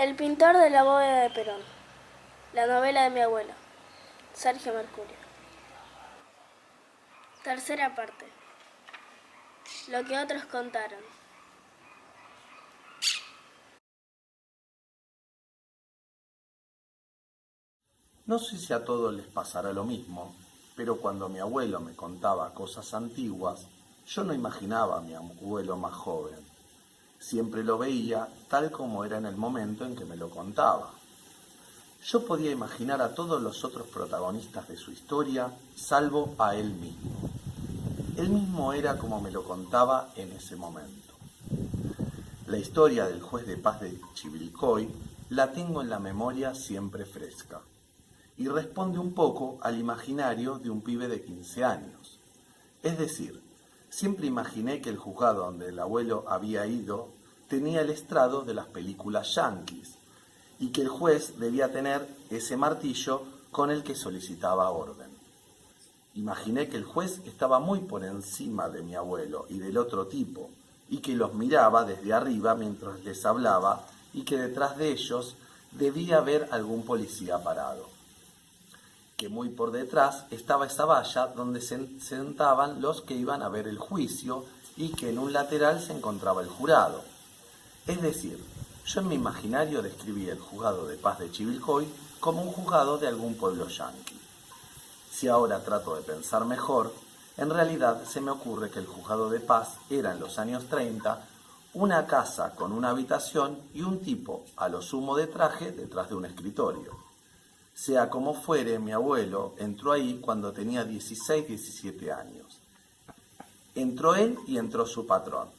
El pintor de la bóveda de Perón. La novela de mi abuelo, Sergio Mercurio. Tercera parte. Lo que otros contaron. No sé si a todos les pasará lo mismo, pero cuando mi abuelo me contaba cosas antiguas, yo no imaginaba a mi abuelo más joven. Siempre lo veía tal como era en el momento en que me lo contaba. Yo podía imaginar a todos los otros protagonistas de su historia, salvo a él mismo. Él mismo era como me lo contaba en ese momento. La historia del juez de paz de Chivilcoy la tengo en la memoria siempre fresca y responde un poco al imaginario de un pibe de 15 años. Es decir, siempre imaginé que el juzgado donde el abuelo había ido tenía el estrado de las películas yanquis y que el juez debía tener ese martillo con el que solicitaba orden. Imaginé que el juez estaba muy por encima de mi abuelo y del otro tipo, y que los miraba desde arriba mientras les hablaba y que detrás de ellos debía haber algún policía parado. Que muy por detrás estaba esa valla donde se sentaban los que iban a ver el juicio y que en un lateral se encontraba el jurado. Es decir, yo en mi imaginario describí el juzgado de paz de Chivilcoy como un juzgado de algún pueblo yanqui. Si ahora trato de pensar mejor, en realidad se me ocurre que el juzgado de paz era en los años 30 una casa con una habitación y un tipo, a lo sumo de traje, detrás de un escritorio. Sea como fuere, mi abuelo entró ahí cuando tenía 16, 17 años. Entró él y entró su patrón.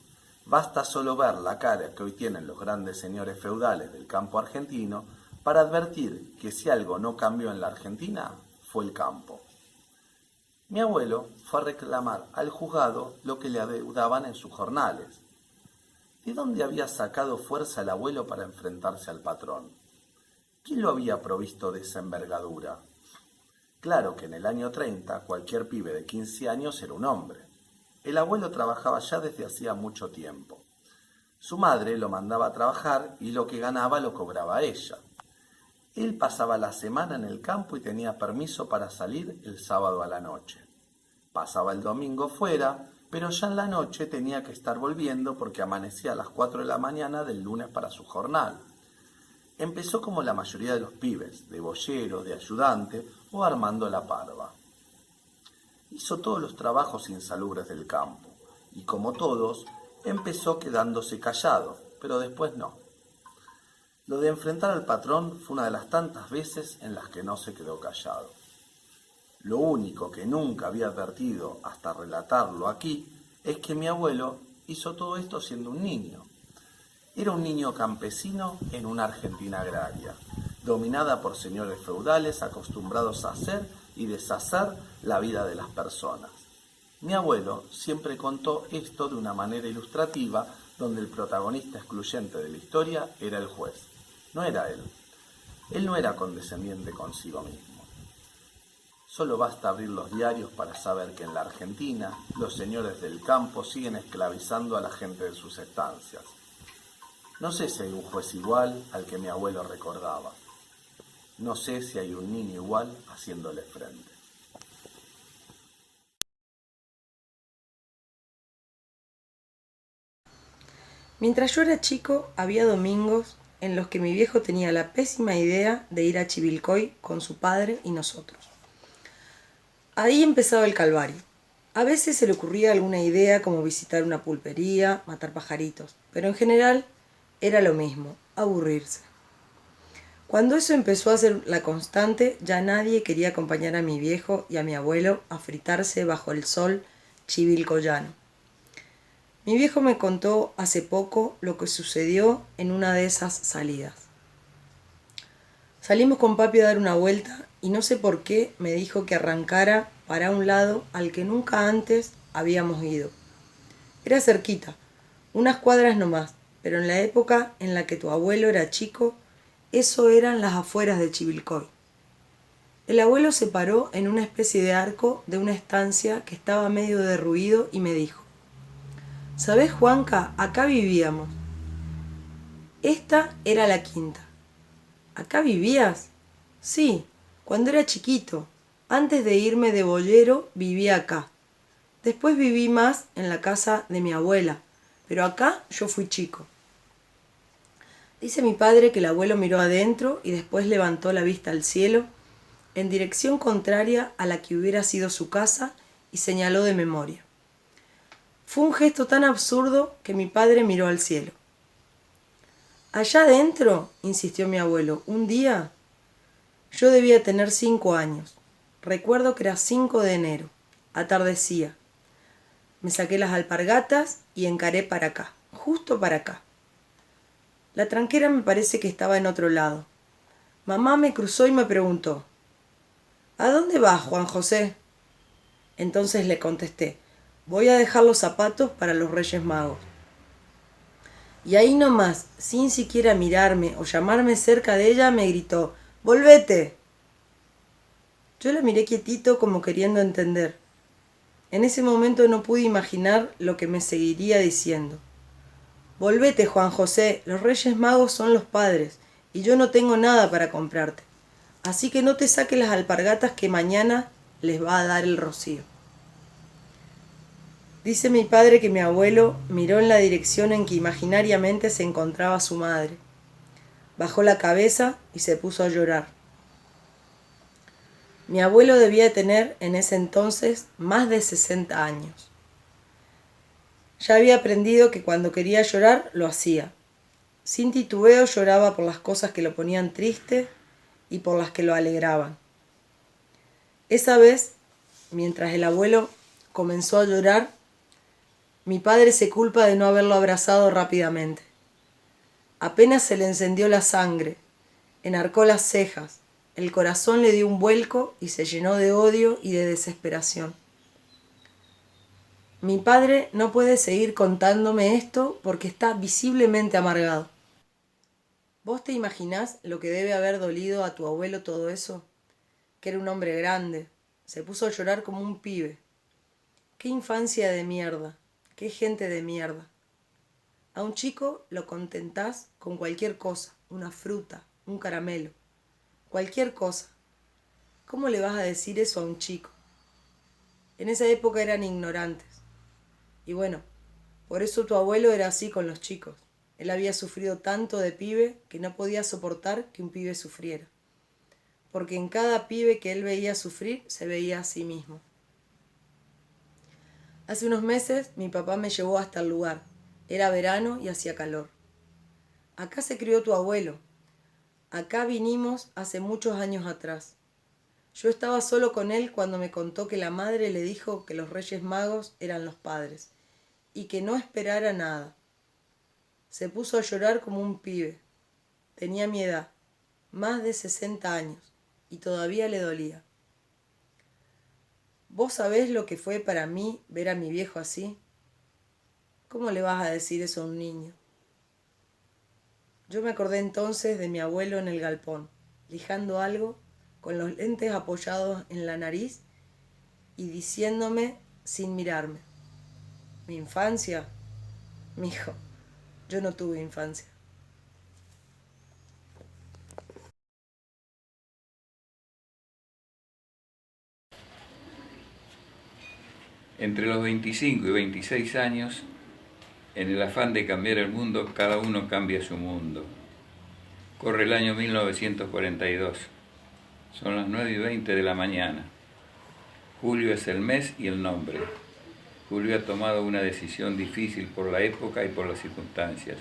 Basta solo ver la cara que hoy tienen los grandes señores feudales del campo argentino para advertir que si algo no cambió en la Argentina, fue el campo. Mi abuelo fue a reclamar al juzgado lo que le adeudaban en sus jornales. ¿De dónde había sacado fuerza el abuelo para enfrentarse al patrón? ¿Quién lo había provisto de esa envergadura? Claro que en el año 30 cualquier pibe de 15 años era un hombre. El abuelo trabajaba ya desde hacía mucho tiempo. Su madre lo mandaba a trabajar y lo que ganaba lo cobraba ella. Él pasaba la semana en el campo y tenía permiso para salir el sábado a la noche. Pasaba el domingo fuera, pero ya en la noche tenía que estar volviendo porque amanecía a las 4 de la mañana del lunes para su jornal. Empezó como la mayoría de los pibes, de boyero, de ayudante o armando la parva. Hizo todos los trabajos insalubres del campo y como todos, empezó quedándose callado, pero después no. Lo de enfrentar al patrón fue una de las tantas veces en las que no se quedó callado. Lo único que nunca había advertido hasta relatarlo aquí es que mi abuelo hizo todo esto siendo un niño. Era un niño campesino en una Argentina agraria, dominada por señores feudales acostumbrados a hacer y deshacer la vida de las personas. Mi abuelo siempre contó esto de una manera ilustrativa, donde el protagonista excluyente de la historia era el juez. No era él. Él no era condescendiente consigo mismo. Solo basta abrir los diarios para saber que en la Argentina los señores del campo siguen esclavizando a la gente de sus estancias. No sé si hay un juez igual al que mi abuelo recordaba. No sé si hay un niño igual haciéndole frente. Mientras yo era chico, había domingos en los que mi viejo tenía la pésima idea de ir a Chivilcoy con su padre y nosotros. Ahí empezaba el calvario. A veces se le ocurría alguna idea como visitar una pulpería, matar pajaritos, pero en general era lo mismo, aburrirse. Cuando eso empezó a ser la constante, ya nadie quería acompañar a mi viejo y a mi abuelo a fritarse bajo el sol chivilcoyano. Mi viejo me contó hace poco lo que sucedió en una de esas salidas. Salimos con papi a dar una vuelta y no sé por qué me dijo que arrancara para un lado al que nunca antes habíamos ido. Era cerquita, unas cuadras nomás, pero en la época en la que tu abuelo era chico, eso eran las afueras de Chivilcoy. El abuelo se paró en una especie de arco de una estancia que estaba medio derruido y me dijo: ¿Sabés, Juanca? Acá vivíamos. Esta era la quinta, ¿Acá vivías? Sí, cuando era chiquito. Antes de irme de boyero vivía acá. Después viví más en la casa de mi abuela, pero acá yo fui chico. Dice mi padre que el abuelo miró adentro y después levantó la vista al cielo, en dirección contraria a la que hubiera sido su casa, y señaló de memoria. Fue un gesto tan absurdo que mi padre miró al cielo. Allá adentro, insistió mi abuelo, un día yo debía tener 5 años. Recuerdo que era 5 de enero. Atardecía. Me saqué las alpargatas y encaré para acá, justo para acá. La tranquera me parece que estaba en otro lado. Mamá me cruzó y me preguntó: ¿A dónde vas, Juan José? Entonces le contesté: voy a dejar los zapatos para los Reyes Magos. Y ahí nomás, sin siquiera mirarme o llamarme cerca de ella, me gritó: ¡Volvete! Yo la miré quietito como queriendo entender. En ese momento no pude imaginar lo que me seguiría diciendo. Volvete, Juan José, los Reyes Magos son los padres, y yo no tengo nada para comprarte. Así que no te saques las alpargatas que mañana les va a dar el rocío. Dice mi padre que mi abuelo miró en la dirección en que imaginariamente se encontraba su madre. Bajó la cabeza y se puso a llorar. Mi abuelo debía tener en ese entonces más de 60 años. Ya había aprendido que cuando quería llorar lo hacía. Sin titubeo lloraba por las cosas que lo ponían triste y por las que lo alegraban. Esa vez, mientras el abuelo comenzó a llorar, mi padre se culpa de no haberlo abrazado rápidamente. Apenas se le encendió la sangre, enarcó las cejas, el corazón le dio un vuelco y se llenó de odio y de desesperación. Mi padre no puede seguir contándome esto porque está visiblemente amargado. ¿Vos te imaginás lo que debe haber dolido a tu abuelo todo eso? Que era un hombre grande, se puso a llorar como un pibe. ¡Qué infancia de mierda! ¡Qué gente de mierda! A un chico lo contentás con cualquier cosa, una fruta, un caramelo, cualquier cosa. ¿Cómo le vas a decir eso a un chico? En esa época eran ignorantes. Y bueno, por eso tu abuelo era así con los chicos. Él había sufrido tanto de pibe que no podía soportar que un pibe sufriera. Porque en cada pibe que él veía sufrir se veía a sí mismo. Hace unos meses mi papá me llevó hasta el lugar. Era verano y hacía calor. Acá se crió tu abuelo. Acá vinimos hace muchos años atrás. Yo estaba solo con él cuando me contó que la madre le dijo que los Reyes Magos eran los padres y que no esperara nada. Se puso a llorar como un pibe. Tenía mi edad, más de 60 años, y todavía le dolía. ¿Vos sabés lo que fue para mí ver a mi viejo así? ¿Cómo le vas a decir eso a un niño? Yo me acordé entonces de mi abuelo en el galpón, lijando algo, con los lentes apoyados en la nariz y diciéndome sin mirarme: ¿mi infancia? Mijo, yo no tuve infancia. Entre los 25 y 26 años, en el afán de cambiar el mundo, cada uno cambia su mundo. Corre el año 1942. Son las 9:20 de la mañana. Julio es el mes y el nombre. Julio ha tomado una decisión difícil por la época y por las circunstancias.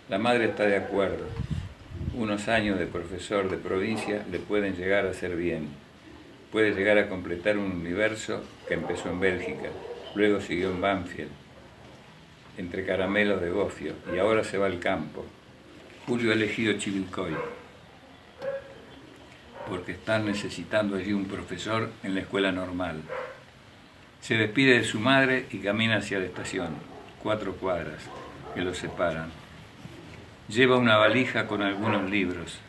La madre está de acuerdo. Unos años de profesor de provincia le pueden llegar a hacer bien. Puede llegar a completar un universo que empezó en Bélgica, luego siguió en Banfield, entre caramelos de gofio, y ahora se va al campo. Julio ha elegido Chivilcoy, porque están necesitando allí un profesor en la escuela normal. Se despide de su madre y camina hacia la estación, 4 cuadras que los separan. Lleva una valija con algunos libros.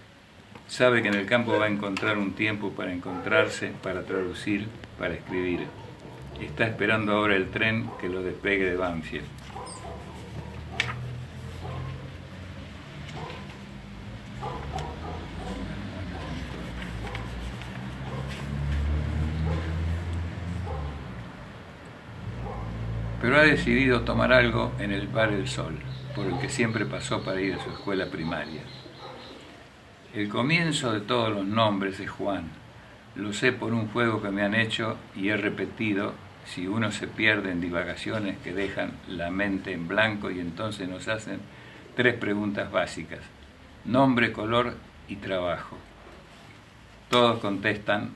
Sabe que en el campo va a encontrar un tiempo para encontrarse, para traducir, para escribir. Está esperando ahora el tren que lo despegue de Banfield. pero ha decidido tomar algo en el bar El Sol, por el que siempre pasó para ir a su escuela primaria. El comienzo de todos los nombres es Juan. Lo sé por un juego que me han hecho y he repetido si uno se pierde en divagaciones que dejan la mente en blanco y entonces nos hacen 3 preguntas básicas: nombre, color y trabajo. Todos contestan: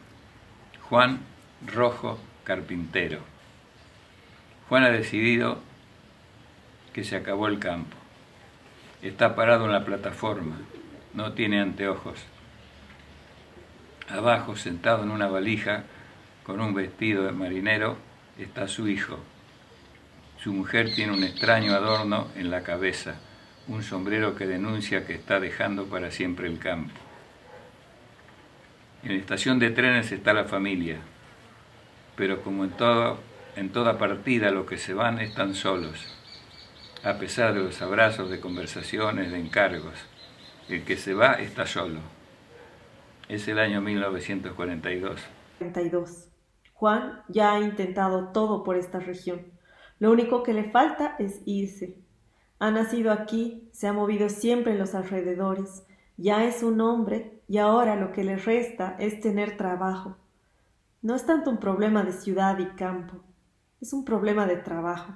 Juan Rojo, carpintero. Juan ha decidido que se acabó el campo. Está parado en la plataforma, no tiene anteojos. Abajo, sentado en una valija, con un vestido de marinero, está su hijo. Su mujer tiene un extraño adorno en la cabeza, un sombrero que denuncia que está dejando para siempre el campo. En la estación de trenes está la familia, pero como en toda partida los que se van están solos, a pesar de los abrazos, de conversaciones, de encargos. El que se va está solo. Es el año 1942. 42. Juan ya ha intentado todo por esta región. Lo único que le falta es irse. Ha nacido aquí, se ha movido siempre en los alrededores, ya es un hombre y ahora lo que le resta es tener trabajo. No es tanto un problema de ciudad y campo, es un problema de trabajo.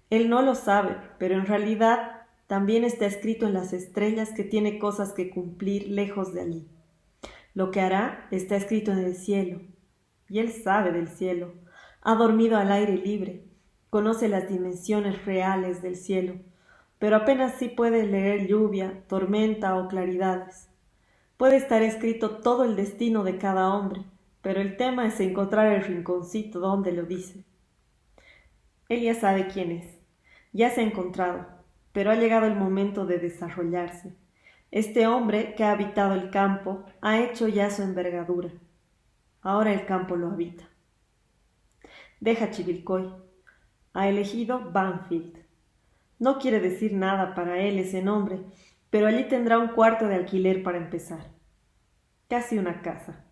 Él no lo sabe, pero en realidad también está escrito en las estrellas que tiene cosas que cumplir lejos de allí. Lo que hará está escrito en el cielo, y él sabe del cielo. Ha dormido al aire libre, conoce las dimensiones reales del cielo, pero apenas sí puede leer lluvia, tormenta o claridades. Puede estar escrito todo el destino de cada hombre, pero el tema es encontrar el rinconcito donde lo dice. Él ya sabe quién es, ya se ha encontrado, pero ha llegado el momento de desarrollarse. Este hombre que ha habitado el campo ha hecho ya su envergadura. Ahora el campo lo habita. Deja Chivilcoy. Ha elegido Banfield. No quiere decir nada para él ese nombre, pero allí tendrá un cuarto de alquiler para empezar. Casi una casa.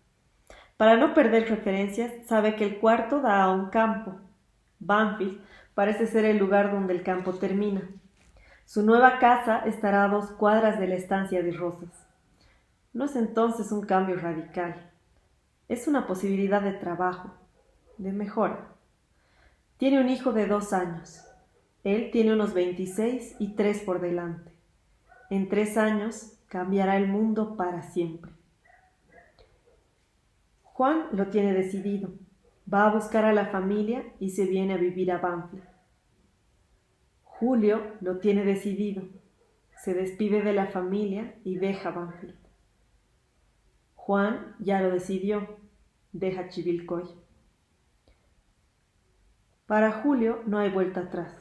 Para no perder referencias, sabe que el cuarto da a un campo. Banfield parece ser el lugar donde el campo termina. Su nueva casa estará a 2 cuadras de la estancia de Rosas. No es entonces un cambio radical. Es una posibilidad de trabajo, de mejora. Tiene un hijo de 2 años. Él tiene unos 26 y 3 por delante. En 3 años cambiará el mundo para siempre. Juan lo tiene decidido. Va a buscar a la familia y se viene a vivir a Banfield. Julio lo tiene decidido. Se despide de la familia y deja Banfield. Juan ya lo decidió. Deja Chivilcoy. Para Julio no hay vuelta atrás.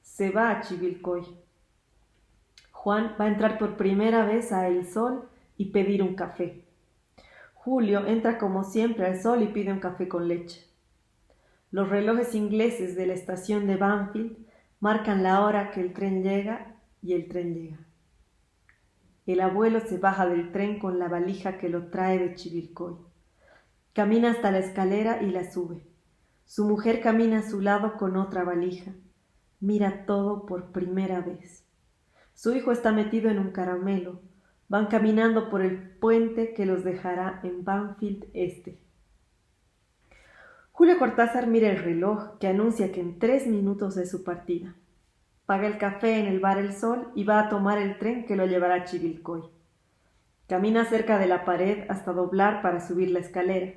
Se va a Chivilcoy. Juan va a entrar por primera vez a El Sol y pedir un café. Julio entra como siempre al Sol y pide un café con leche. Los relojes ingleses de la estación de Banfield marcan la hora que el tren llega y el tren llega. El abuelo se baja del tren con la valija que lo trae de Chivilcoy. Camina hasta la escalera y la sube. Su mujer camina a su lado con otra valija. Mira todo por primera vez. Su hijo está metido en un caramelo. Van caminando por el puente que los dejará en Banfield Este. Julio Cortázar mira el reloj que anuncia que en 3 minutos es su partida. Paga el café en el bar El Sol y va a tomar el tren que lo llevará a Chivilcoy. Camina cerca de la pared hasta doblar para subir la escalera.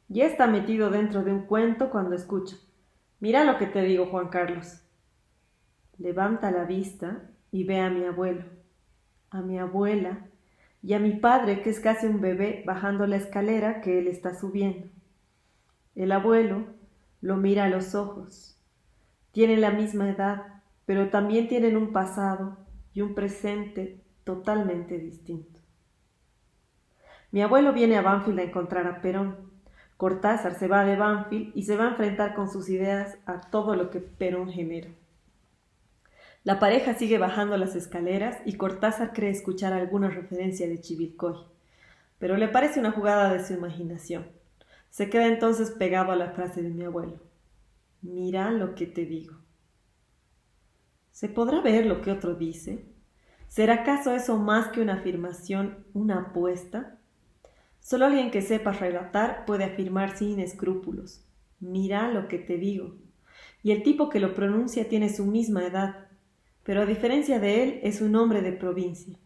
Ya está metido dentro de un cuento cuando escucha: «Mira lo que te digo, Juan Carlos». Levanta la vista y ve a mi abuelo, a mi abuela y a mi padre, que es casi un bebé, bajando la escalera que él está subiendo. El abuelo lo mira a los ojos. Tienen la misma edad, pero también tienen un pasado y un presente totalmente distinto. Mi abuelo viene a Banfield a encontrar a Perón. Cortázar se va de Banfield y se va a enfrentar con sus ideas a todo lo que Perón genera. La pareja sigue bajando las escaleras y Cortázar cree escuchar alguna referencia de Chivilcoy, pero le parece una jugada de su imaginación. Se queda entonces pegado a la frase de mi abuelo. Mira lo que te digo. ¿Se podrá ver lo que otro dice? ¿Será acaso eso más que una afirmación, una apuesta? Solo alguien que sepa relatar puede afirmar sin escrúpulos. Mira lo que te digo. Y el tipo que lo pronuncia tiene su misma edad, pero a diferencia de él es un hombre de provincia.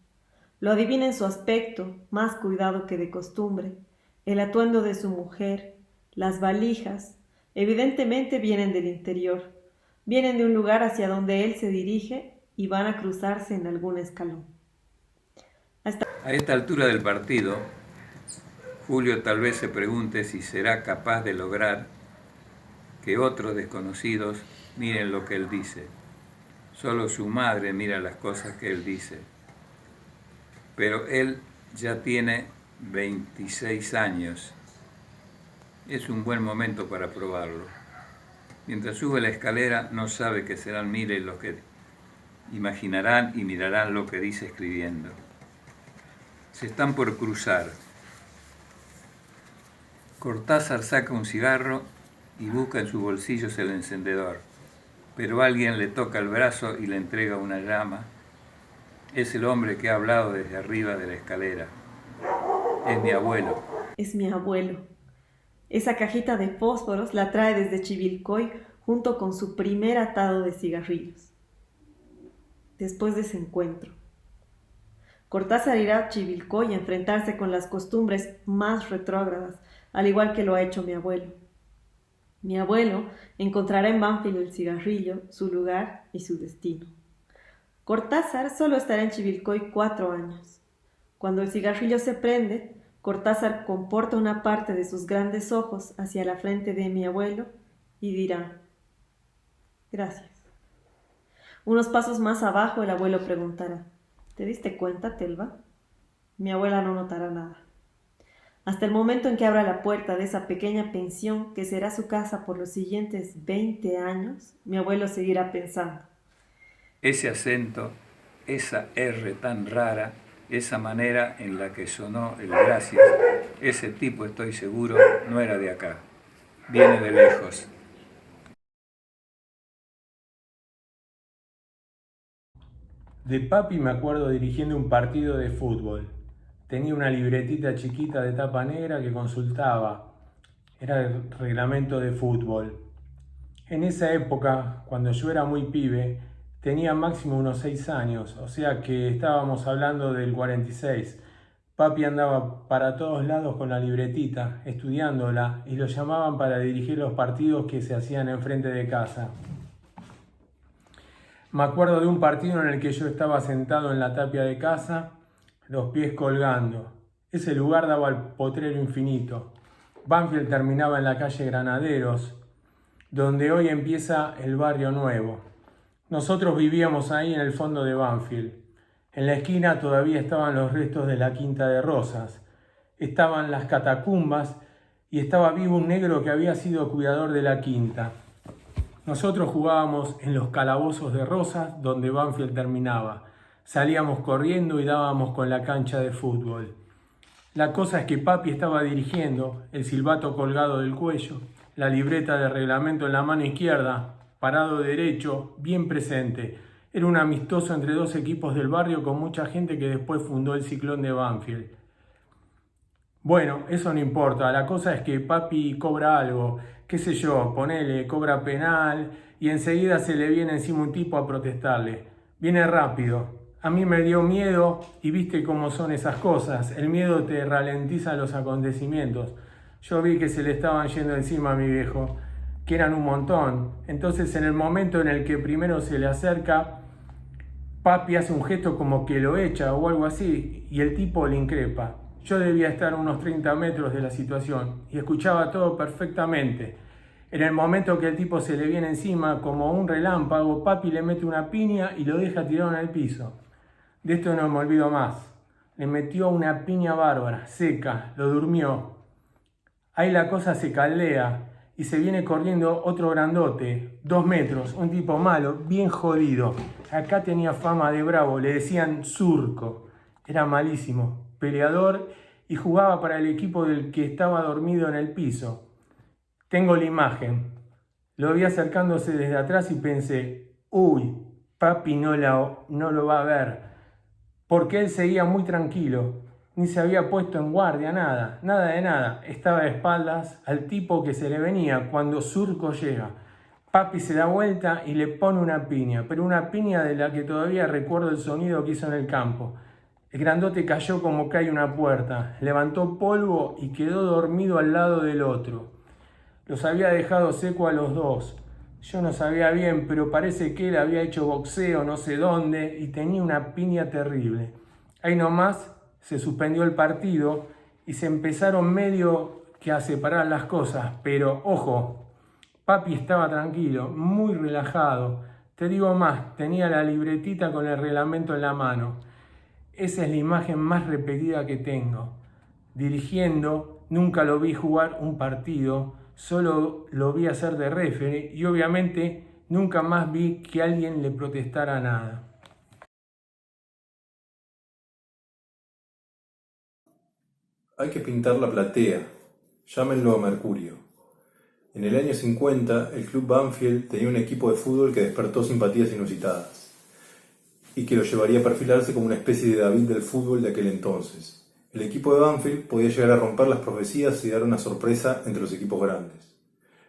Lo adivina en su aspecto, más cuidado que de costumbre, el atuendo de su mujer, las valijas, evidentemente vienen del interior, vienen de un lugar hacia donde él se dirige y van a cruzarse en algún escalón. A esta altura del partido, Julio tal vez se pregunte si será capaz de lograr que otros desconocidos miren lo que él dice. Solo su madre mira las cosas que él dice. Pero él ya tiene 26 años. Es un buen momento para probarlo. Mientras sube la escalera, no sabe que serán miles los que imaginarán y mirarán lo que dice escribiendo. Se están por cruzar. Cortázar saca un cigarro y busca en sus bolsillos el encendedor, pero alguien le toca el brazo y le entrega una llama. Es el hombre que ha hablado desde arriba de la escalera. Es mi abuelo. Es mi abuelo. Esa cajita de fósforos la trae desde Chivilcoy junto con su primer atado de cigarrillos. Después de ese encuentro, Cortázar irá a Chivilcoy a enfrentarse con las costumbres más retrógradas, al igual que lo ha hecho mi abuelo. Mi abuelo encontrará en Banfield el cigarrillo, su lugar y su destino. Cortázar solo estará en Chivilcoy 4 años. Cuando el cigarrillo se prende, Cortázar comporta una parte de sus grandes ojos hacia la frente de mi abuelo y dirá: gracias. Unos pasos más abajo el abuelo preguntará: ¿te diste cuenta, Telva? Mi abuela no notará nada. Hasta el momento en que abra la puerta de esa pequeña pensión que será su casa por los siguientes 20 años, mi abuelo seguirá pensando: Ese acento, esa R tan rara, esa manera en la que sonó el gracias, ese tipo, estoy seguro, no era de acá, viene de lejos. De papi me acuerdo dirigiendo un partido de fútbol. Tenía una libretita chiquita de tapa negra que consultaba. Era el reglamento de fútbol. En esa época, cuando yo era muy pibe, tenía máximo unos 6 años, o sea que estábamos hablando del 46. Papi andaba para todos lados con la libretita, estudiándola, y lo llamaban para dirigir los partidos que se hacían enfrente de casa. Me acuerdo de un partido en el que yo estaba sentado en la tapia de casa, los pies colgando. Ese lugar daba al potrero infinito. Banfield terminaba en la calle Granaderos, donde hoy empieza el barrio nuevo. Nosotros vivíamos ahí en el fondo de Banfield. En la esquina todavía estaban los restos de la Quinta de Rosas. Estaban las catacumbas y estaba vivo un negro que había sido cuidador de la quinta. Nosotros jugábamos en los calabozos de Rosas, donde Banfield terminaba. Salíamos corriendo y dábamos con la cancha de fútbol. La cosa es que papi estaba dirigiendo, el silbato colgado del cuello, la libreta de reglamento en la mano izquierda, parado derecho, bien presente. Era un amistoso entre 2 equipos del barrio con mucha gente que después fundó el Ciclón de Banfield. Bueno, eso no importa, la cosa es que papi cobra algo, qué sé yo, ponele, cobra penal y enseguida se le viene encima un tipo a protestarle. Viene rápido. A mí me dio miedo y viste cómo son esas cosas, el miedo te ralentiza los acontecimientos. Yo vi que se le estaban yendo encima a mi viejo, que eran un montón. Entonces en el momento en el que primero se le acerca, papi hace un gesto como que lo echa o algo así y el tipo le increpa. Yo debía estar a unos 30 metros de la situación y escuchaba todo perfectamente. En el momento que el tipo se le viene encima como un relámpago, papi le mete una piña y lo deja tirado en el piso. De esto no me olvido más. Le metió una piña bárbara, seca, lo durmió. Ahí la cosa se caldea y se viene corriendo otro grandote, 2 metros, un tipo malo, bien jodido. Acá tenía fama de bravo, le decían Surco. Era malísimo, peleador y jugaba para el equipo del que estaba dormido en el piso. Tengo la imagen. Lo vi acercándose desde atrás y pensé, uy, papi no lo va a ver, porque él seguía muy tranquilo, ni se había puesto en guardia, nada de nada. Estaba de espaldas al tipo que se le venía cuando Surco llega. Papi se da vuelta y le pone una piña, pero una piña de la que todavía recuerdo el sonido que hizo en el campo. El grandote cayó como cae una puerta, levantó polvo y quedó dormido al lado del otro. Los había dejado seco a los dos. Yo no sabía bien, pero parece que él había hecho boxeo no sé dónde y tenía una piña terrible. Ahí nomás se suspendió el partido y se empezaron medio que a separar las cosas, pero ojo, papi estaba tranquilo, muy relajado. Te digo más, tenía la libretita con el reglamento en la mano. Esa es la imagen más repetida que tengo. Dirigiendo, nunca lo vi jugar un partido, solo lo vi hacer de referee y obviamente nunca más vi que alguien le protestara nada. Hay que pintar la platea, llámenlo a Mercurio. En el año 50, el club Banfield tenía un equipo de fútbol que despertó simpatías inusitadas y que lo llevaría a perfilarse como una especie de David del fútbol de aquel entonces. El equipo de Banfield podía llegar a romper las profecías y dar una sorpresa entre los equipos grandes.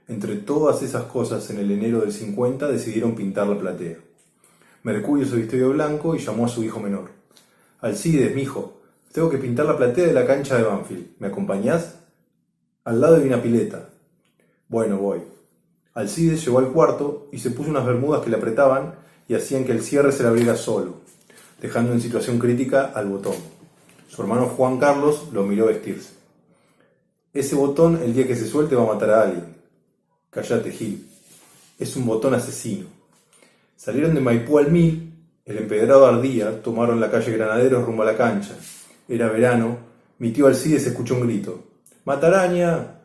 Entre todas esas cosas, en el enero del 50 decidieron pintar la platea. Mercurio se vistió de blanco y llamó a su hijo menor. Alcides, mijo, tengo que pintar la platea de la cancha de Banfield. ¿Me acompañás? Al lado hay una pileta. Bueno, voy. Alcides llegó al cuarto y se puso unas bermudas que le apretaban y hacían que el cierre se le abriera solo, dejando en situación crítica al botón. Su hermano Juan Carlos lo miró vestirse. Ese botón, el día que se suelte, va a matar a alguien. Cállate, Gil. Es un botón asesino. Salieron de Maipú al 1000, el empedrado ardía, tomaron la calle Granaderos rumbo a la cancha. Era verano, mi tío Alcides escuchó un grito. ¡Mataraña!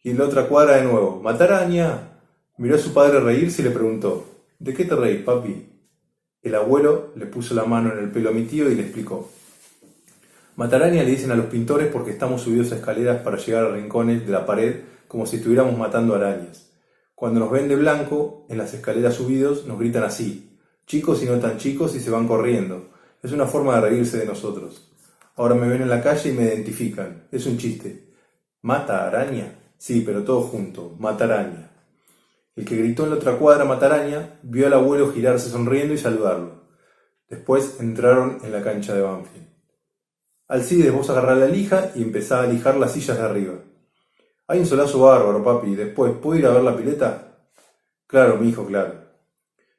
Y en la otra cuadra de nuevo. ¡Mataraña! Miró a su padre reírse y le preguntó. ¿De qué te reís, papi? El abuelo le puso la mano en el pelo a mi tío y le explicó. Mataraña le dicen a los pintores porque estamos subidos a escaleras para llegar a rincones de la pared como si estuviéramos matando arañas. Cuando nos ven de blanco, en las escaleras subidos, nos gritan así, chicos y no tan chicos, y se van corriendo. Es una forma de reírse de nosotros. Ahora me ven en la calle y me identifican. Es un chiste. ¿Mata araña? Sí, pero todo junto. Mataraña. El que gritó en la otra cuadra Mataraña vio al abuelo girarse sonriendo y saludarlo. Después entraron en la cancha de Banfield. Alcides, vos agarrá la lija y empezá a lijar las sillas de arriba. Hay un solazo bárbaro, papi. Después, ¿puedo ir a ver la pileta? Claro, mi hijo, claro.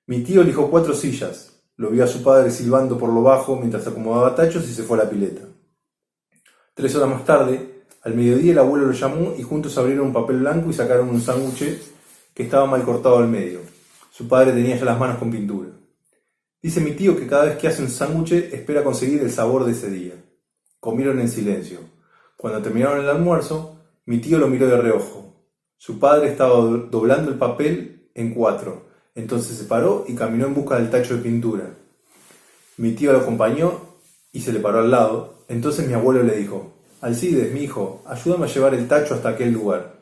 Mi tío lijó 4 sillas. Lo vio a su padre silbando por lo bajo mientras acomodaba tachos y se fue a la pileta. 3 horas más tarde, al mediodía el abuelo lo llamó y juntos abrieron un papel blanco y sacaron un sándwich que estaba mal cortado al medio. Su padre tenía ya las manos con pintura. Dice mi tío que cada vez que hace un sándwich espera conseguir el sabor de ese día. Comieron en silencio. Cuando terminaron el almuerzo, mi tío lo miró de reojo. Su padre estaba doblando el papel en 4. Entonces se paró y caminó en busca del tacho de pintura. Mi tío lo acompañó y se le paró al lado. Entonces mi abuelo le dijo, Alcides, mi hijo, ayúdame a llevar el tacho hasta aquel lugar.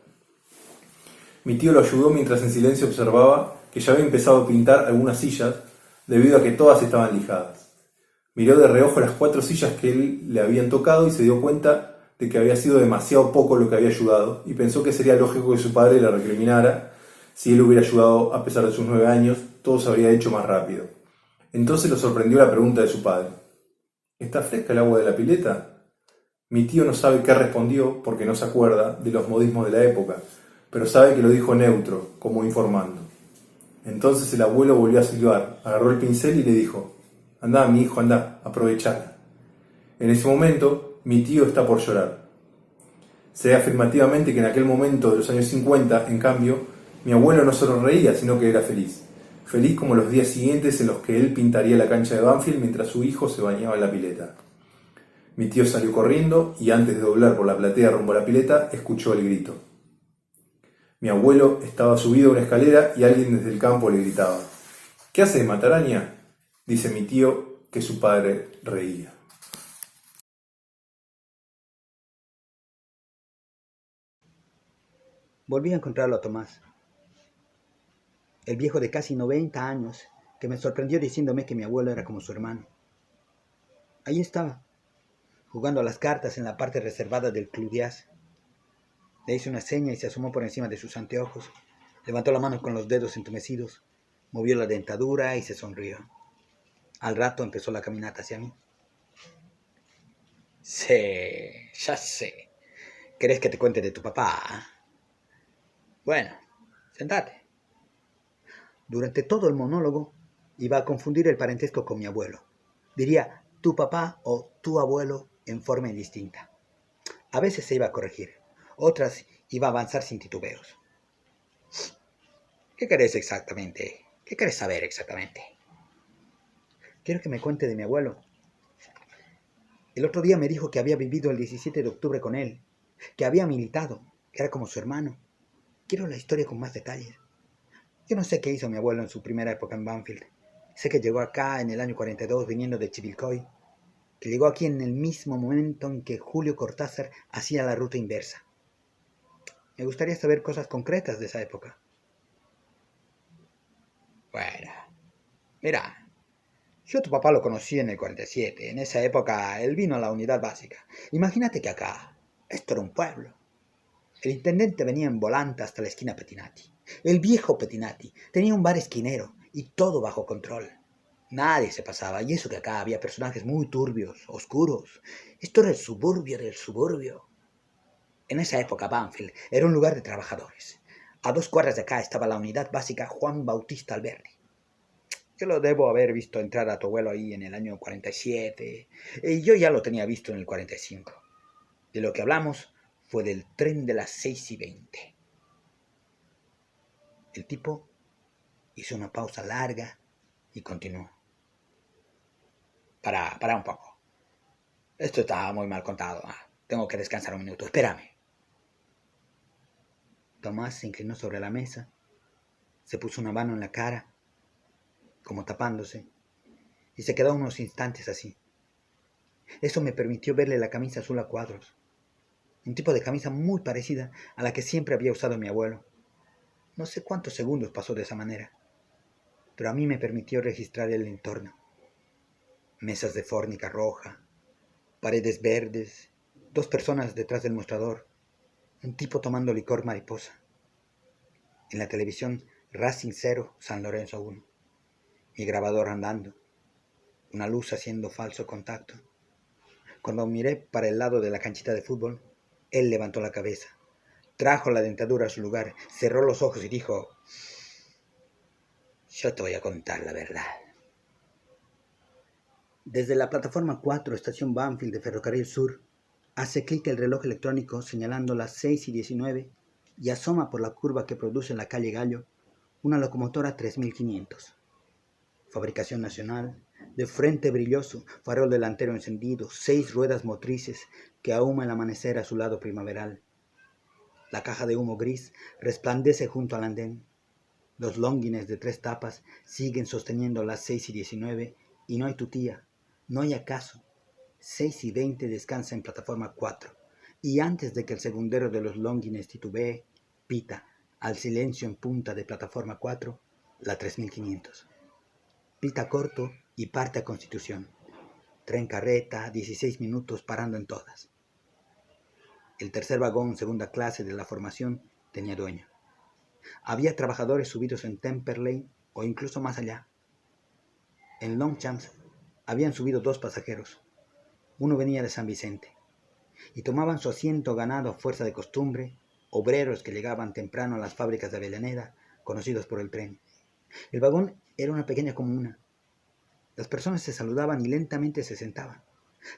Mi tío lo ayudó mientras en silencio observaba que ya había empezado a pintar algunas sillas debido a que todas estaban lijadas. Miró de reojo las 4 sillas que él le habían tocado y se dio cuenta de que había sido demasiado poco lo que había ayudado y pensó que sería lógico que su padre le recriminara. Si él hubiera ayudado a pesar de sus 9 años, todo se habría hecho más rápido. Entonces lo sorprendió la pregunta de su padre. ¿Está fresca el agua de la pileta? Mi tío no sabe qué respondió porque no se acuerda de los modismos de la época, pero sabe que lo dijo neutro, como informando. Entonces el abuelo volvió a silbar, agarró el pincel y le dijo, andá, mi hijo, andá, aprovechá. En ese momento, mi tío está por llorar. Sé afirmativamente que en aquel momento de los años 50, en cambio, mi abuelo no solo reía, sino que era feliz. Feliz como los días siguientes en los que él pintaría la cancha de Banfield mientras su hijo se bañaba en la pileta. Mi tío salió corriendo y antes de doblar por la platea rumbo a la pileta, escuchó el grito. Mi abuelo estaba subido a una escalera y alguien desde el campo le gritaba. ¿Qué haces, Mataraña? Dice mi tío que su padre reía. Volví a encontrarlo a Tomás. el viejo de casi 90 años, que me sorprendió diciéndome que mi abuelo era como su hermano. Ahí estaba, jugando a las cartas en la parte reservada del Club Jazz. Le hice una seña y se asomó por encima de sus anteojos. Levantó la mano con los dedos entumecidos, movió la dentadura y se sonrió. Al rato empezó la caminata hacia mí. Sí, ya sé. ¿Querés que te cuente de tu papá? Bueno, sentate. Durante todo el monólogo iba a confundir el parentesco con mi abuelo. Diría tu papá o tu abuelo en forma indistinta. A veces se iba a corregir, otras iba a avanzar sin titubeos. ¿Qué querés exactamente? ¿Qué querés saber exactamente? Quiero que me cuente de mi abuelo. El otro día me dijo que había vivido el 17 de octubre con él, que había militado, que era como su hermano. Quiero la historia con más detalles. Yo no sé qué hizo mi abuelo en su primera época en Banfield. Sé que llegó acá en el año 42 viniendo de Chivilcoy, que llegó aquí en el mismo momento en que Julio Cortázar hacía la ruta inversa. Me gustaría saber cosas concretas de esa época. Bueno, mira, yo a tu papá lo conocí en el 47. En esa época él vino a la unidad básica. Imagínate que acá, esto era un pueblo. El intendente venía en volanta hasta la esquina Petinati. El viejo Petinati tenía un bar esquinero y todo bajo control. Nadie se pasaba, y eso que acá había personajes muy turbios, oscuros. Esto era el suburbio del suburbio. En esa época Banfield era un lugar de trabajadores. A 2 cuadras de acá estaba la unidad básica Juan Bautista Alberdi. Yo lo debo haber visto entrar a tu abuelo ahí en el año 47, y yo ya lo tenía visto en el 45. De lo que hablamos fue del tren de las 6:20. El tipo hizo una pausa larga y continuó. Para un poco. Esto está muy mal contado. Tengo que descansar un minuto. Espérame. Tomás se inclinó sobre la mesa, se puso una mano en la cara, como tapándose, y se quedó unos instantes así. Eso me permitió verle la camisa azul a cuadros, un tipo de camisa muy parecida a la que siempre había usado mi abuelo. No sé cuántos segundos pasó de esa manera, pero a mí me permitió registrar el entorno. Mesas de fórnica roja, paredes verdes, 2 personas detrás del mostrador, un tipo tomando licor mariposa. En la televisión, Racing 0, San Lorenzo 1. Mi grabador andando, una luz haciendo falso contacto. Cuando miré para el lado de la canchita de fútbol, él levantó la cabeza, trajo la dentadura a su lugar, cerró los ojos y dijo: yo te voy a contar la verdad. Desde la plataforma 4, estación Banfield de Ferrocarril Sur, hace clic el reloj electrónico señalando las 6:19 y asoma por la curva que produce en la calle Gallo una locomotora 3500. Fabricación nacional, de frente brilloso, farol delantero encendido, 6 ruedas motrices que ahuma el amanecer a su lado primaveral. La caja de humo gris resplandece junto al andén. Los longines de 3 tapas siguen sosteniendo las 6:19 y no hay tutía, no hay acaso. 6:20 descansa en plataforma 4 y antes de que el segundero de los longines titubee, pita al silencio en punta de plataforma 4 la 3500. Pita corto y parte a Constitución. Tren carreta, 16 minutos parando en todas. El tercer vagón, segunda clase de la formación, tenía dueño. Había trabajadores subidos en Temperley o incluso más allá. En Longchamps habían subido 2 pasajeros. Uno venía de San Vicente y tomaban su asiento ganado a fuerza de costumbre, obreros que llegaban temprano a las fábricas de Avellaneda, conocidos por el tren. El vagón era una pequeña comuna. Las personas se saludaban y lentamente se sentaban.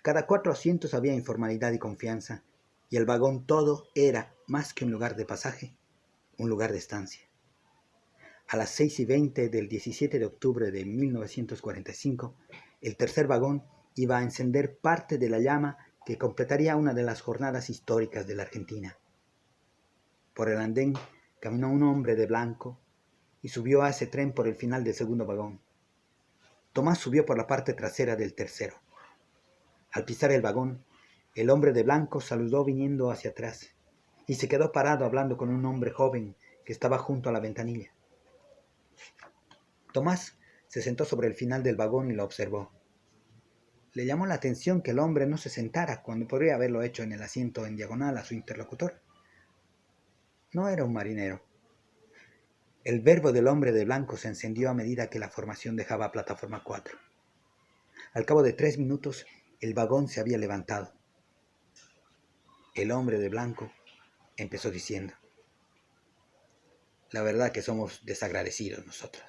Cada 4 asientos había informalidad y confianza, y el vagón todo era, más que un lugar de pasaje, un lugar de estancia. A las 6:20 del 17 de octubre de 1945, el tercer vagón iba a encender parte de la llama que completaría una de las jornadas históricas de la Argentina. Por el andén caminó un hombre de blanco y subió a ese tren por el final del segundo vagón. Tomás subió por la parte trasera del tercero. Al pisar el vagón, el hombre de blanco saludó viniendo hacia atrás y se quedó parado hablando con un hombre joven que estaba junto a la ventanilla. Tomás se sentó sobre el final del vagón y lo observó. Le llamó la atención que el hombre no se sentara cuando podría haberlo hecho en el asiento en diagonal a su interlocutor. No era un marinero. El verbo del hombre de blanco se encendió a medida que la formación dejaba plataforma 4. Al cabo de 3 minutos, el vagón se había levantado. El hombre de blanco empezó diciendo: la verdad que somos desagradecidos nosotros.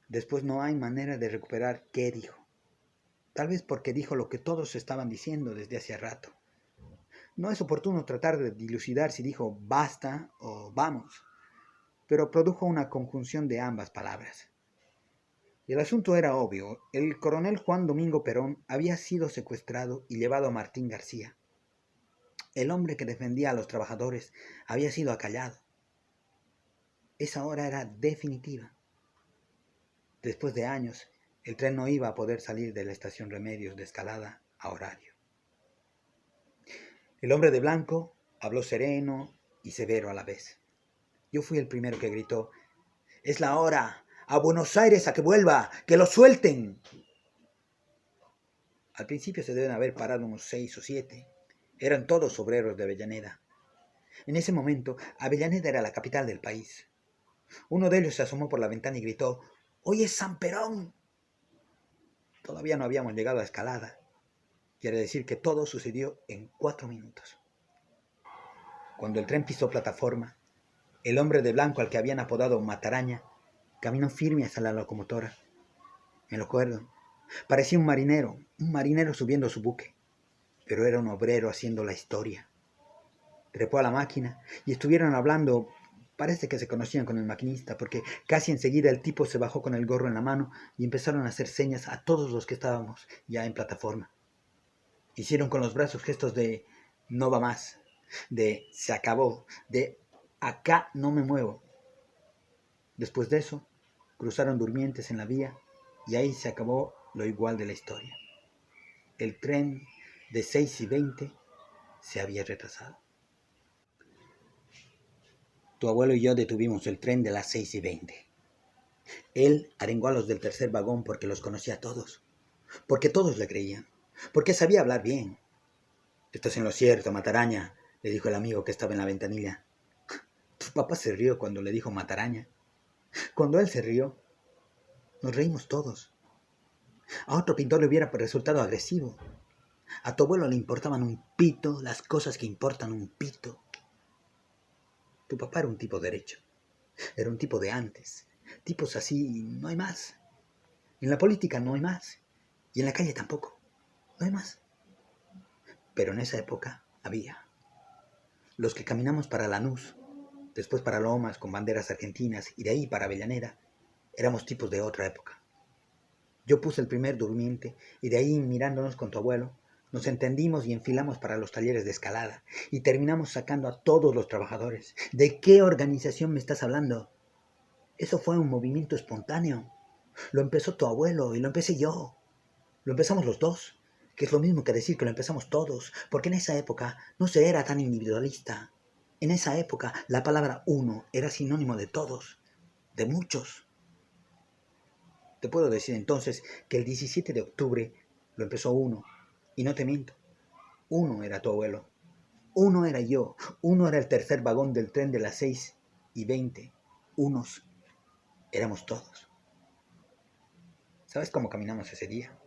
Después no hay manera de recuperar qué dijo. Tal vez porque dijo lo que todos estaban diciendo desde hacía rato. No es oportuno tratar de dilucidar si dijo basta o vamos, pero produjo una conjunción de ambas palabras. Y el asunto era obvio. El coronel Juan Domingo Perón había sido secuestrado y llevado a Martín García. El hombre que defendía a los trabajadores había sido acallado. Esa hora era definitiva. Después de años, el tren no iba a poder salir de la estación Remedios de Escalada a horario. El hombre de blanco habló sereno y severo a la vez. Yo fui el primero que gritó: ¡es la hora! ¡A Buenos Aires a que vuelva! ¡Que lo suelten! Al principio se deben haber parado unos 6 o 7. Eran todos obreros de Avellaneda. En ese momento, Avellaneda era la capital del país. Uno de ellos se asomó por la ventana y gritó: ¡hoy es San Perón! Todavía no habíamos llegado a Escalada. Quiere decir que todo sucedió en 4 minutos. Cuando el tren pisó plataforma, el hombre de blanco al que habían apodado Mataraña caminó firme hacia la locomotora. Me lo acuerdo. Parecía un marinero subiendo su buque, pero era un obrero haciendo la historia. Trepó a la máquina y estuvieron hablando. Parece que se conocían con el maquinista, porque casi enseguida el tipo se bajó con el gorro en la mano y empezaron a hacer señas a todos los que estábamos ya en plataforma. Hicieron con los brazos gestos de no va más, de se acabó, de acá no me muevo. Después de eso, cruzaron durmientes en la vía y ahí se acabó lo igual de la historia. El tren de 6:20 se había retrasado. Tu abuelo y yo detuvimos el tren de las 6:20. Él arengó a los del tercer vagón porque los conocía a todos, porque todos le creían, porque sabía hablar bien. Estás en lo cierto, Mataraña, le dijo el amigo que estaba en la ventanilla. Tu papá se rió cuando le dijo Mataraña. Cuando él se rió, nos reímos todos. A otro pintor le hubiera resultado agresivo. A tu abuelo le importaban un pito las cosas que importan un pito. Tu papá era un tipo derecho. Era un tipo de antes. Tipos así no hay más. En la política no hay más. Y en la calle tampoco. No hay más. Pero en esa época había. Los que caminamos para Lanús, después para Lomas con banderas argentinas y de ahí para Avellaneda, éramos tipos de otra época. Yo puse el primer durmiente y de ahí, mirándonos con tu abuelo, nos entendimos y enfilamos para los talleres de Escalada y terminamos sacando a todos los trabajadores. ¿De qué organización me estás hablando? Eso fue un movimiento espontáneo. Lo empezó tu abuelo y lo empecé yo. Lo empezamos los dos, que es lo mismo que decir que lo empezamos todos, porque en esa época no se era tan individualista. En esa época la palabra uno era sinónimo de todos, de muchos. Te puedo decir entonces que el 17 de octubre lo empezó uno. Y no te miento, uno era tu abuelo, uno era yo, uno era el tercer vagón del tren de las 6:20, unos éramos todos. ¿Sabes cómo caminamos ese día?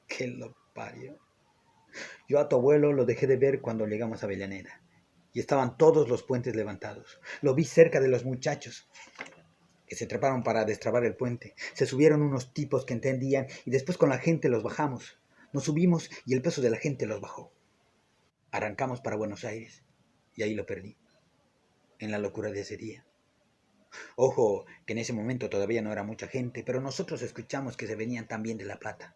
¡Qué lo parió! Yo a tu abuelo lo dejé de ver cuando llegamos a Avellaneda, y estaban todos los puentes levantados. Lo vi cerca de los muchachos que se treparon para destrabar el puente. Se subieron unos tipos que entendían, y después con la gente los bajamos. Nos subimos y el peso de la gente los bajó. Arrancamos para Buenos Aires y ahí lo perdí, en la locura de ese día. Ojo, que en ese momento todavía no era mucha gente, pero nosotros escuchamos que se venían también de La Plata.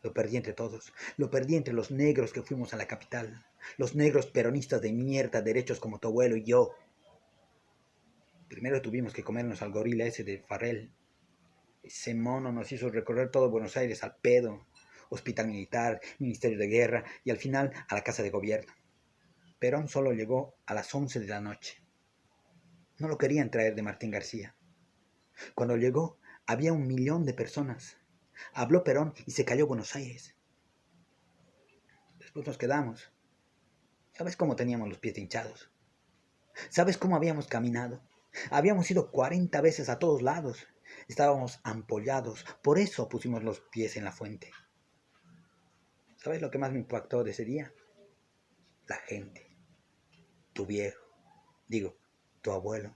Lo perdí entre todos, lo perdí entre los negros que fuimos a la capital, los negros peronistas de mierda, derechos como tu abuelo y yo. Primero tuvimos que comernos al gorila ese de Farrell. Ese mono nos hizo recorrer todo Buenos Aires al pedo. Hospital Militar, Ministerio de Guerra y al final a la Casa de Gobierno. Perón solo llegó a las 11 de la noche. No lo querían traer de Martín García. Cuando llegó, había 1 millón de personas. Habló Perón y se cayó Buenos Aires. Después nos quedamos. ¿Sabes cómo teníamos los pies hinchados? ¿Sabes cómo habíamos caminado? Habíamos ido 40 veces a todos lados. Estábamos ampollados. Por eso pusimos los pies en la fuente. ¿Sabes lo que más me impactó de ese día? La gente. Tu viejo. Tu abuelo.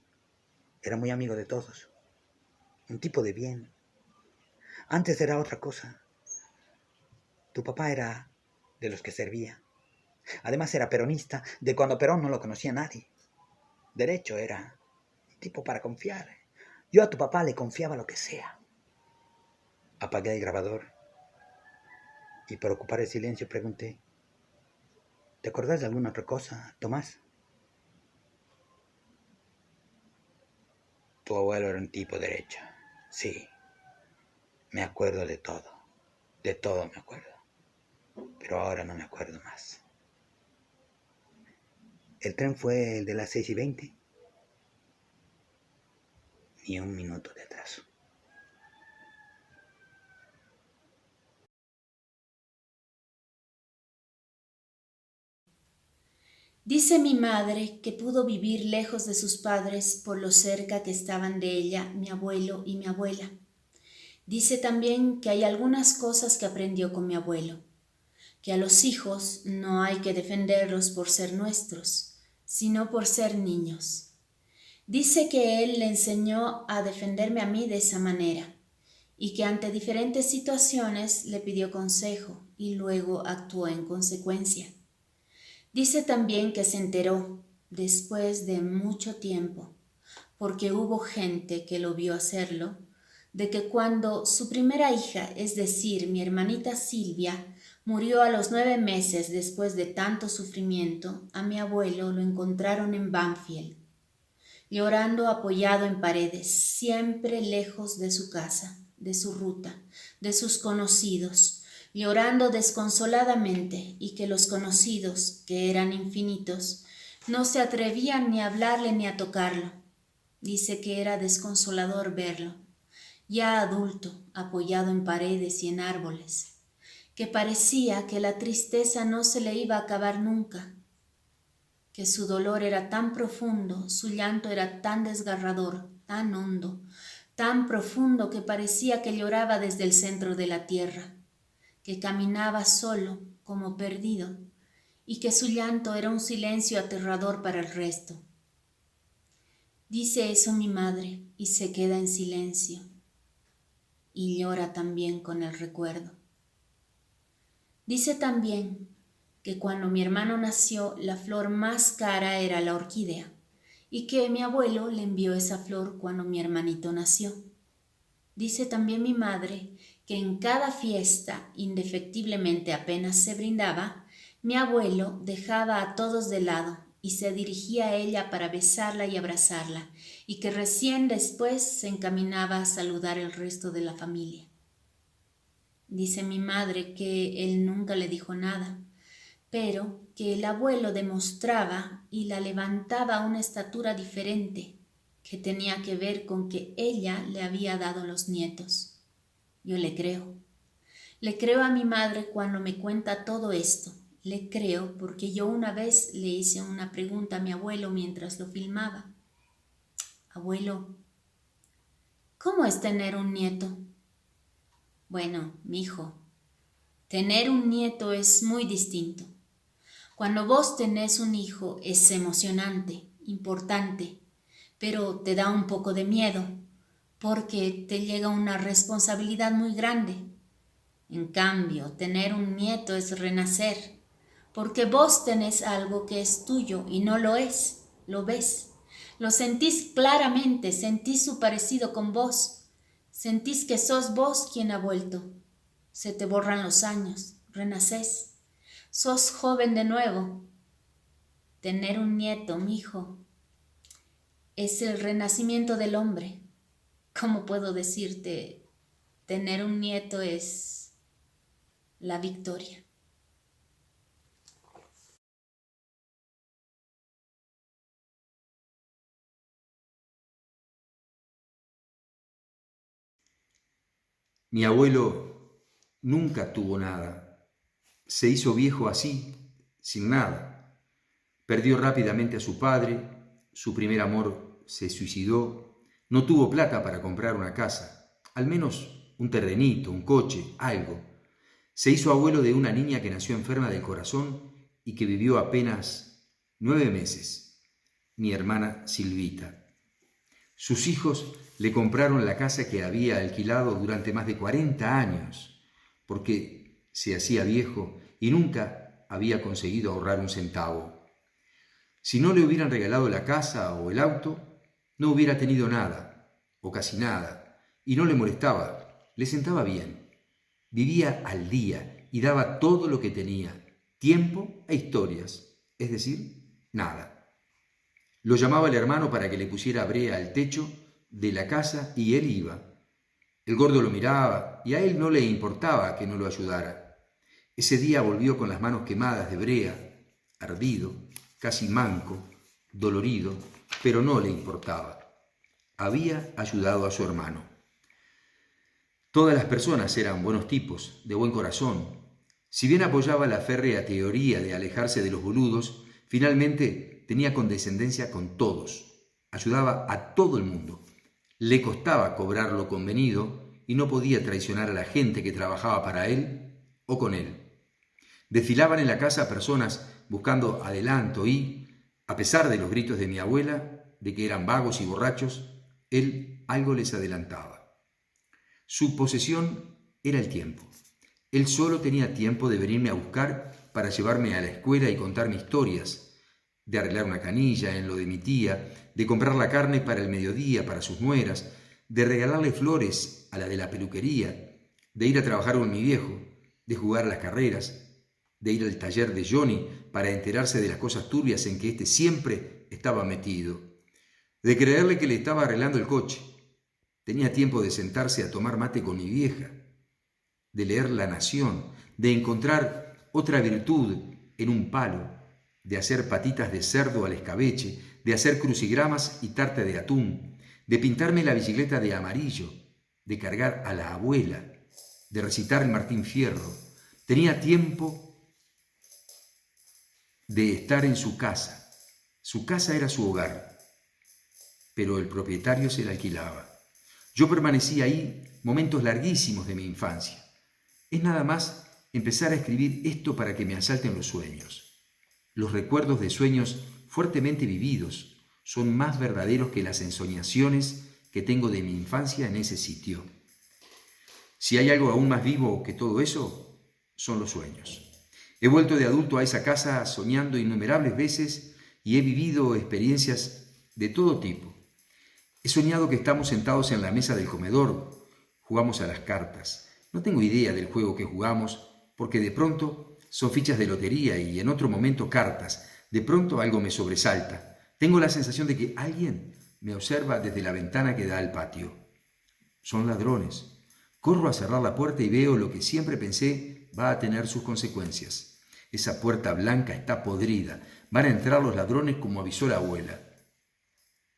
Era muy amigo de todos. Un tipo de bien. Antes era otra cosa. Tu papá era de los que servía. Además era peronista, de cuando Perón no lo conocía nadie. Derecho, era un tipo para confiar. Yo a tu papá le confiaba lo que sea. Apagué el grabador y para ocupar el silencio pregunté: ¿te acordás de alguna otra cosa, Tomás? Tu abuelo era un tipo derecho. Sí, me acuerdo de todo me acuerdo, pero ahora no me acuerdo más. El tren fue el de las 6:20. Ni 1 minuto de atraso. Dice mi madre que pudo vivir lejos de sus padres por lo cerca que estaban de ella mi abuelo y mi abuela. Dice también que hay algunas cosas que aprendió con mi abuelo, que a los hijos no hay que defenderlos por ser nuestros, sino por ser niños. Dice que él le enseñó a defenderme a mí de esa manera y que ante diferentes situaciones le pidió consejo y luego actuó en consecuencia. Dice también que se enteró, después de mucho tiempo, porque hubo gente que lo vio hacerlo, de que cuando su primera hija, es decir, mi hermanita Silvia, murió a los 9 meses después de tanto sufrimiento, a mi abuelo lo encontraron en Banfield, llorando apoyado en paredes, siempre lejos de su casa, de su ruta, de sus conocidos, llorando desconsoladamente, y que los conocidos, que eran infinitos, no se atrevían ni a hablarle ni a tocarlo. Dice que era desconsolador verlo, ya adulto, apoyado en paredes y en árboles, que parecía que la tristeza no se le iba a acabar nunca, que su dolor era tan profundo, su llanto era tan desgarrador, tan hondo, tan profundo que parecía que lloraba desde el centro de la tierra, que caminaba solo, como perdido, y que su llanto era un silencio aterrador para el resto. Dice eso mi madre y se queda en silencio, y llora también con el recuerdo. Dice también que cuando mi hermano nació, la flor más cara era la orquídea, y que mi abuelo le envió esa flor cuando mi hermanito nació. Dice también mi madre que en cada fiesta, indefectiblemente apenas se brindaba, mi abuelo dejaba a todos de lado y se dirigía a ella para besarla y abrazarla, y que recién después se encaminaba a saludar el resto de la familia. Dice mi madre que él nunca le dijo nada, pero que el abuelo demostraba y la levantaba a una estatura diferente, que tenía que ver con que ella le había dado los nietos. Yo le creo. Le creo a mi madre cuando me cuenta todo esto. Le creo porque yo una vez le hice una pregunta a mi abuelo mientras lo filmaba. Abuelo, ¿cómo es tener un nieto? Bueno, mijo, tener un nieto es muy distinto. Cuando vos tenés un hijo es emocionante, importante, pero te da un poco de miedo, porque te llega una responsabilidad muy grande. En cambio, tener un nieto es renacer, porque vos tenés algo que es tuyo y no lo es, lo ves. Lo sentís claramente, sentís su parecido con vos, sentís que sos vos quien ha vuelto. Se te borran los años, renacés, sos joven de nuevo. Tener un nieto, mijo, es el renacimiento del hombre. ¿Cómo puedo decirte? Tener un nieto es la victoria. Mi abuelo nunca tuvo nada. Se hizo viejo así, sin nada. Perdió rápidamente a su padre, su primer amor se suicidó, no tuvo plata para comprar una casa, al menos un terrenito, un coche, algo. Se hizo abuelo de una niña que nació enferma del corazón y que vivió apenas 9 meses, mi hermana Silvita. Sus hijos le compraron la casa que había alquilado durante más de 40 años, porque se hacía viejo y nunca había conseguido ahorrar un centavo. Si no le hubieran regalado la casa o el auto, no hubiera tenido nada, o casi nada, y no le molestaba, le sentaba bien. Vivía al día y daba todo lo que tenía, tiempo e historias, es decir, nada. Lo llamaba el hermano para que le pusiera brea al techo de la casa y él iba. El gordo lo miraba y a él no le importaba que no lo ayudara. Ese día volvió con las manos quemadas de brea, ardido, casi manco, dolorido, pero no le importaba. Había ayudado a su hermano. Todas las personas eran buenos tipos, de buen corazón. Si bien apoyaba la férrea teoría de alejarse de los boludos, finalmente tenía condescendencia con todos. Ayudaba a todo el mundo. Le costaba cobrar lo convenido y no podía traicionar a la gente que trabajaba para él o con él. Desfilaban en la casa personas buscando adelanto y, a pesar de los gritos de mi abuela, de que eran vagos y borrachos, él algo les adelantaba. Su posesión era el tiempo. Él solo tenía tiempo de venirme a buscar para llevarme a la escuela y contarme historias, de arreglar una canilla en lo de mi tía, de comprar la carne para el mediodía para sus nueras, de regalarle flores a la de la peluquería, de ir a trabajar con mi viejo, de jugar a las carreras, de ir al taller de Johnny para enterarse de las cosas turbias en que éste siempre estaba metido, de creerle que le estaba arreglando el coche. Tenía tiempo de sentarse a tomar mate con mi vieja, de leer La Nación, de encontrar otra virtud en un palo, de hacer patitas de cerdo al escabeche, de hacer crucigramas y tarta de atún, de pintarme la bicicleta de amarillo, de cargar a la abuela, de recitar el Martín Fierro. Tenía tiempo de estar en su casa. Su casa era su hogar, pero el propietario se la alquilaba. Yo permanecí ahí momentos larguísimos de mi infancia. Es nada más empezar a escribir esto para que me asalten los sueños. Los recuerdos de sueños fuertemente vividos son más verdaderos que las ensoñaciones que tengo de mi infancia en ese sitio. Si hay algo aún más vivo que todo eso, son los sueños. He vuelto de adulto a esa casa soñando innumerables veces y he vivido experiencias de todo tipo. He soñado que estamos sentados en la mesa del comedor, jugamos a las cartas. No tengo idea del juego que jugamos, porque de pronto son fichas de lotería y en otro momento cartas. De pronto algo me sobresalta. Tengo la sensación de que alguien me observa desde la ventana que da al patio. Son ladrones. Corro a cerrar la puerta y veo lo que siempre pensé va a tener sus consecuencias. Esa puerta blanca está podrida. Van a entrar los ladrones como avisó la abuela.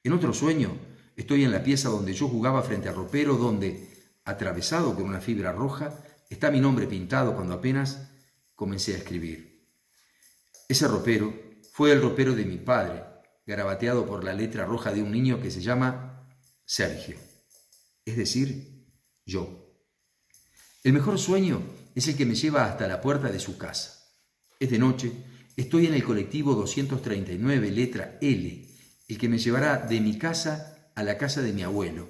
En otro sueño, estoy en la pieza donde yo jugaba frente al ropero, donde, atravesado con una fibra roja, está mi nombre pintado cuando apenas comencé a escribir. Ese ropero fue el ropero de mi padre, garabateado por la letra roja de un niño que se llama Sergio, es decir, yo. El mejor sueño es el que me lleva hasta la puerta de su casa. Es de noche, estoy en el colectivo 239, letra L, el que me llevará de mi casa a la casa de mi abuelo.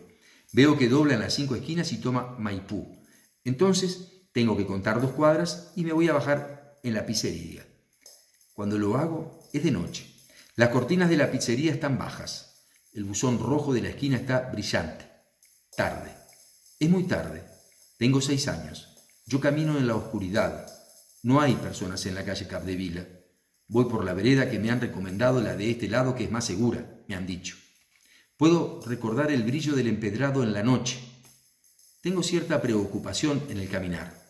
Veo que dobla en las 5 esquinas y toma Maipú. Entonces tengo que contar 2 cuadras y me voy a bajar en la pizzería. Cuando lo hago es de noche. Las cortinas de la pizzería están bajas. El buzón rojo de la esquina está brillante. Tarde. Es muy tarde. Tengo 6 años. Yo camino en la oscuridad. No hay personas en la calle Capdevila. Voy por la vereda que me han recomendado, la de este lado que es más segura, me han dicho. Puedo recordar el brillo del empedrado en la noche. Tengo cierta preocupación en el caminar.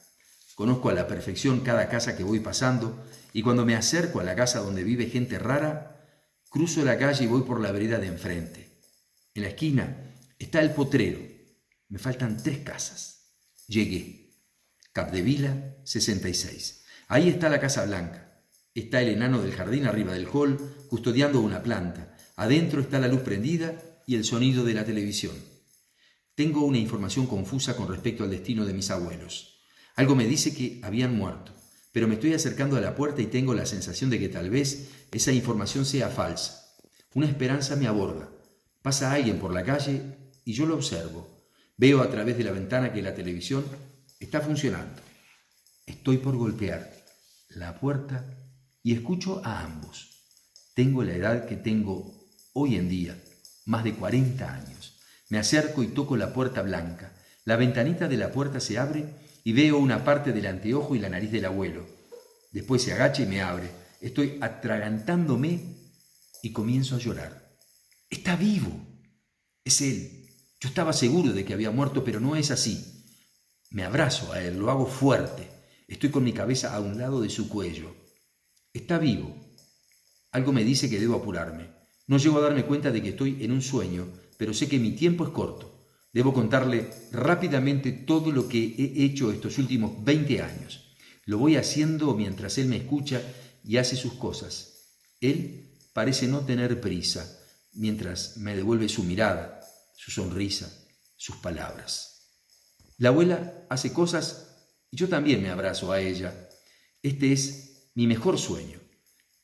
Conozco a la perfección cada casa que voy pasando y cuando me acerco a la casa donde vive gente rara, cruzo la calle y voy por la vereda de enfrente. En la esquina está el potrero. Me faltan 3 casas. Llegué. Capdevila, 66. Ahí está la Casa Blanca. Está el enano del jardín arriba del hall, custodiando una planta. Adentro está la luz prendida y el sonido de la televisión. Tengo una información confusa con respecto al destino de mis abuelos. Algo me dice que habían muerto, pero me estoy acercando a la puerta y tengo la sensación de que tal vez esa información sea falsa. Una esperanza me aborda. Pasa alguien por la calle y yo lo observo. Veo a través de la ventana que la televisión está funcionando. Estoy por golpear la puerta y escucho a ambos. Tengo la edad que tengo hoy en día, más de 40 años. Me acerco y toco la puerta blanca. La ventanita de la puerta se abre y veo una parte del anteojo y la nariz del abuelo. Después se agacha y me abre. Estoy atragantándome y comienzo a llorar. Está vivo. Es él. Yo estaba seguro de que había muerto, pero no es así. Me abrazo a él, lo hago fuerte. Estoy con mi cabeza a un lado de su cuello. Está vivo. Algo me dice que debo apurarme. No llego a darme cuenta de que estoy en un sueño, pero sé que mi tiempo es corto. Debo contarle rápidamente todo lo que he hecho estos últimos 20 años. Lo voy haciendo mientras él me escucha y hace sus cosas. Él parece no tener prisa, mientras me devuelve su mirada, su sonrisa, sus palabras. La abuela hace cosas y yo también me abrazo a ella. Este es mi mejor sueño.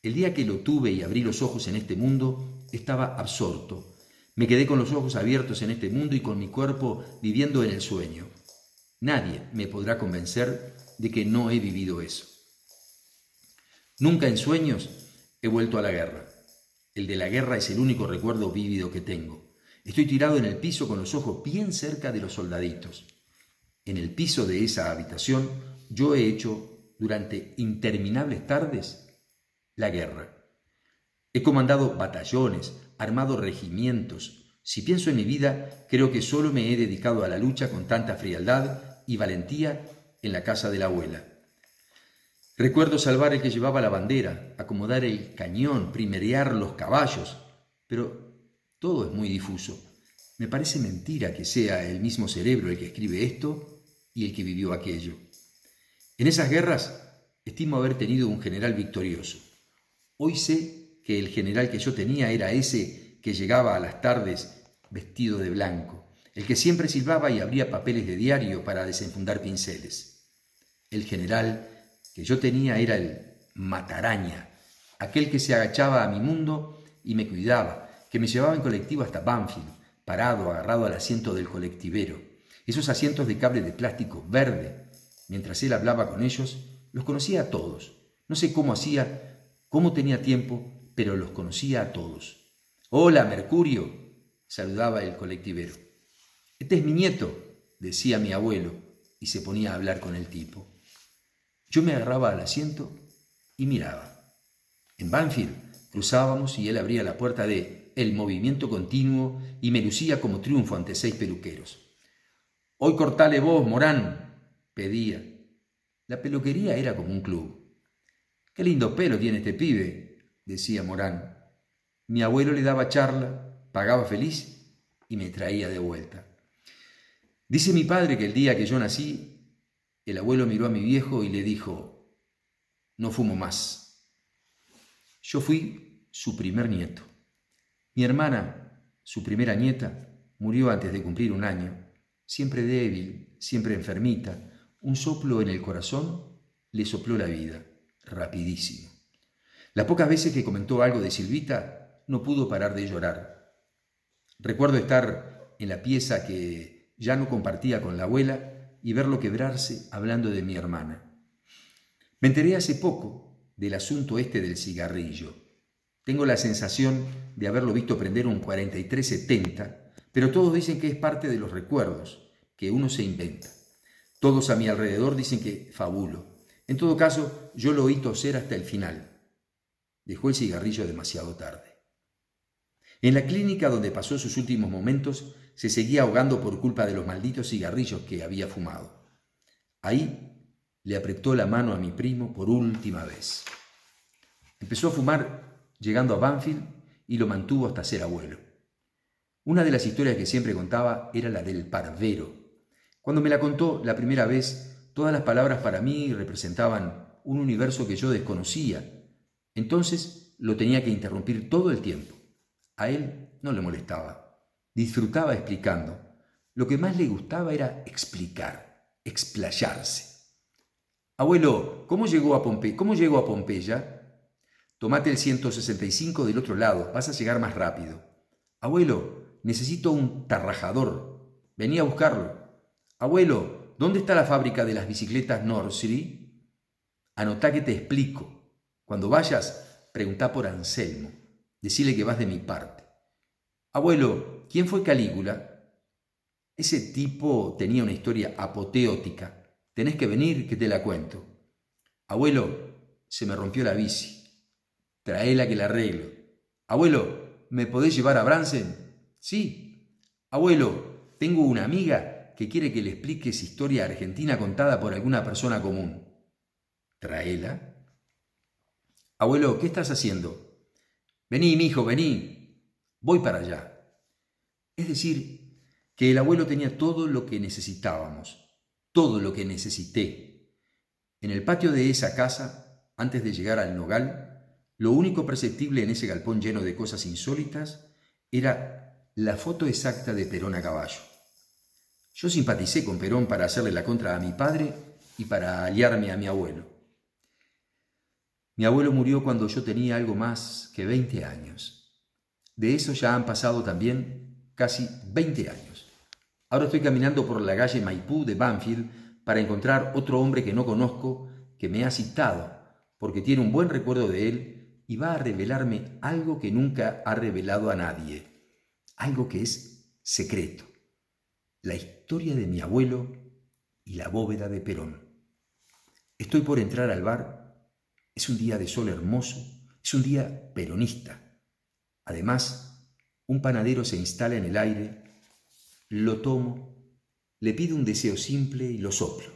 El día que lo tuve y abrí los ojos en este mundo, estaba absorto. Me quedé con los ojos abiertos en este mundo y con mi cuerpo viviendo en el sueño. Nadie me podrá convencer de que no he vivido eso. Nunca en sueños he vuelto a la guerra. El de la guerra es el único recuerdo vívido que tengo. Estoy tirado en el piso con los ojos bien cerca de los soldaditos. En el piso de esa habitación yo he hecho durante interminables tardes la guerra. He comandado batallones, armado regimientos. Si pienso en mi vida, creo que solo me he dedicado a la lucha con tanta frialdad y valentía en la casa de la abuela. Recuerdo salvar el que llevaba la bandera, acomodar el cañón, primerear los caballos, pero todo es muy difuso. Me parece mentira que sea el mismo cerebro el que escribe esto y el que vivió aquello. En esas guerras estimo haber tenido un general victorioso. Hoy sé que el general que yo tenía era ese que llegaba a las tardes vestido de blanco, el que siempre silbaba y abría papeles de diario para desenfundar pinceles. El general que yo tenía era el mataraña, aquel que se agachaba a mi mundo y me cuidaba, que me llevaba en colectivo hasta Banfield, parado, agarrado al asiento del colectivero. Esos asientos de cable de plástico verde. Mientras él hablaba con ellos, los conocía a todos. No sé cómo hacía, cómo tenía tiempo, pero los conocía a todos. «Hola, Mercurio», saludaba el colectivero. «Este es mi nieto», decía mi abuelo, y se ponía a hablar con el tipo. Yo me agarraba al asiento y miraba. En Banfield cruzábamos y él abría la puerta de El Movimiento Continuo y me lucía como triunfo ante 6 peluqueros. «Hoy cortale vos, Morán», pedía. La peluquería era como un club. «Qué lindo pelo tiene este pibe», decía Morán. Mi abuelo le daba charla, pagaba feliz y me traía de vuelta. Dice mi padre que el día que yo nací, el abuelo miró a mi viejo y le dijo: «No fumo más». Yo fui su primer nieto. Mi hermana, su primera nieta, murió antes de cumplir 1 año. Siempre débil, siempre enfermita, un soplo en el corazón le sopló la vida, rapidísimo. Las pocas veces que comentó algo de Silvita, no pudo parar de llorar. Recuerdo estar en la pieza que ya no compartía con la abuela y verlo quebrarse hablando de mi hermana. Me enteré hace poco del asunto este del cigarrillo. Tengo la sensación de haberlo visto prender un 4370, pero todos dicen que es parte de los recuerdos, que uno se inventa. Todos a mi alrededor dicen que fabulo. En todo caso, yo lo oí toser hasta el final. Dejó el cigarrillo demasiado tarde. En la clínica donde pasó sus últimos momentos, se seguía ahogando por culpa de los malditos cigarrillos que había fumado. Ahí le apretó la mano a mi primo por última vez. Empezó a fumar llegando a Banfield y lo mantuvo hasta ser abuelo. Una de las historias que siempre contaba era la del parvero. Cuando me la contó la primera vez, todas las palabras para mí representaban un universo que yo desconocía. Entonces lo tenía que interrumpir todo el tiempo. A él no le molestaba. Disfrutaba explicando. Lo que más le gustaba era explicar, explayarse. Abuelo, ¿cómo llego a Pompeya? Tomate el 165 del otro lado, vas a llegar más rápido. Abuelo, necesito un tarrajador. Vení a buscarlo. Abuelo, ¿dónde está la fábrica de las bicicletas Nursery? Anotá que te explico. Cuando vayas, preguntá por Anselmo. Decile que vas de mi parte. Abuelo, ¿quién fue Calígula? Ese tipo tenía una historia apoteótica. Tenés que venir que te la cuento. Abuelo, se me rompió la bici. Traela que la arreglo. Abuelo, ¿me podés llevar a Bransen? Sí. Abuelo, tengo una amiga que quiere que le expliques historia argentina contada por alguna persona común. Traela. Abuelo, ¿qué estás haciendo? Vení, mijo, vení. Voy para allá. Es decir, que el abuelo tenía todo lo que necesitábamos, todo lo que necesité. En el patio de esa casa, antes de llegar al nogal, lo único perceptible en ese galpón lleno de cosas insólitas era la foto exacta de Perón a caballo. Yo simpaticé con Perón para hacerle la contra a mi padre y para aliarme a mi abuelo. Mi abuelo murió cuando yo tenía algo más que 20 años. De eso ya han pasado también casi 20 años. Ahora estoy caminando por la calle Maipú de Banfield para encontrar otro hombre que no conozco, que me ha citado, porque tiene un buen recuerdo de él y va a revelarme algo que nunca ha revelado a nadie, algo que es secreto, la historia de mi abuelo y la bóveda de Perón. Estoy por entrar al bar, es un día de sol hermoso, es un día peronista. Además, un panadero se instala en el aire, lo tomo, le pido un deseo simple y lo soplo.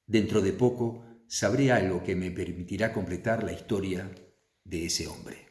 Dentro de poco sabré algo que me permitirá completar la historia de ese hombre.